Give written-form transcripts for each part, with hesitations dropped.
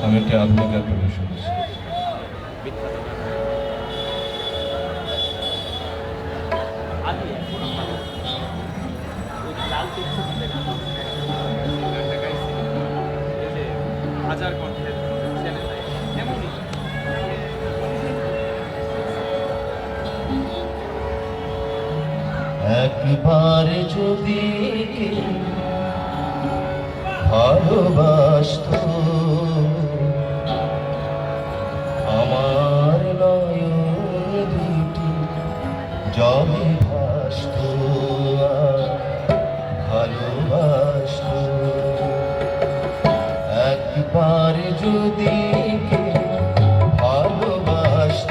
আমি একটি আধুনিক গান পরিবেশন করছি। একবার যদি ভালোবাসত আমার নয়ন দুটি জলে ভাসত ভালোবাসত একবার যদি ভালোবাসত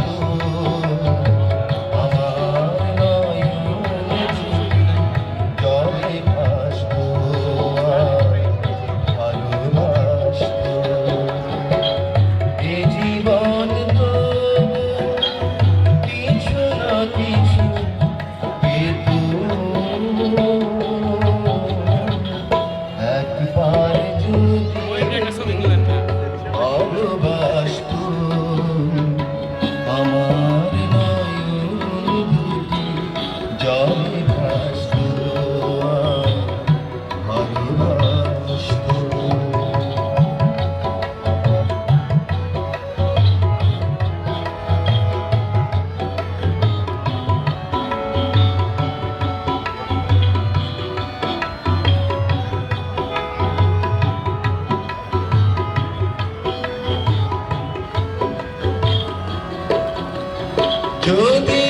যদি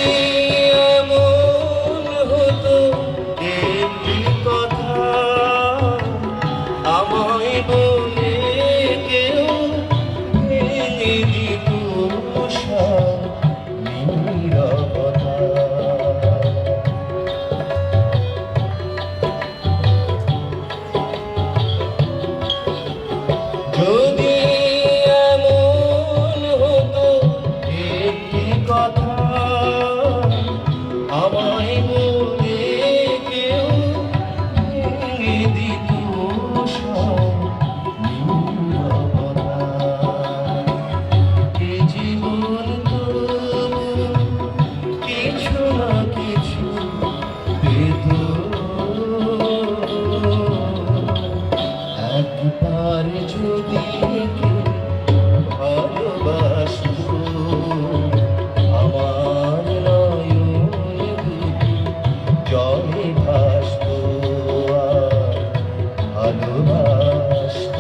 এমন হতো একটি কথা আমায় বলে কেউ ভেঙে দিত নীরবতা যদি এমন হতো একটি কথা আমায় বলে কেউ ভেঙে দিত নীরবতা এ জীবন তবু কিছু না কিছু পেত একবার যদি ভালোবাসত আমার নয়ন দুটি জলে ভাসত ভালোবাসত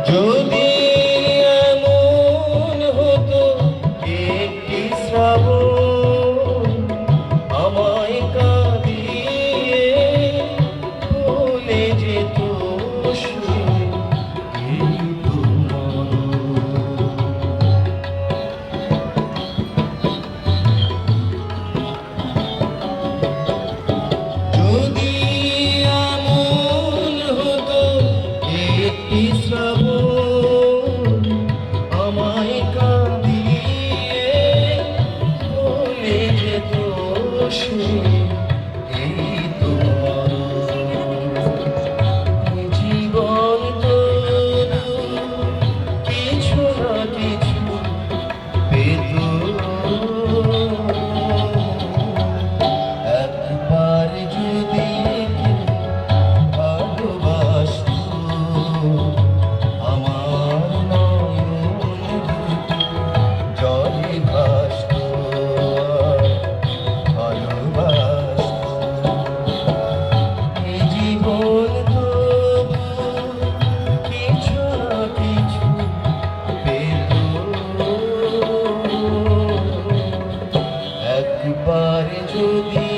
যদি এমন হতো একটি শ্রাবণ আমায় কাঁদিয়ে ভুলে যেত যদি এমন হতো একটি শ্রাবণ আমায় কাঁদিয়ে ভুলে যেত এই তোমার জীবন তবু কিছু না কিছু পেত একবার যদি ভালোবাসত আমার নয়ন দুটি জলে ভাসত ভালোবাসত এ জীবন তবু কিছু না কিছু পেত একবার যদি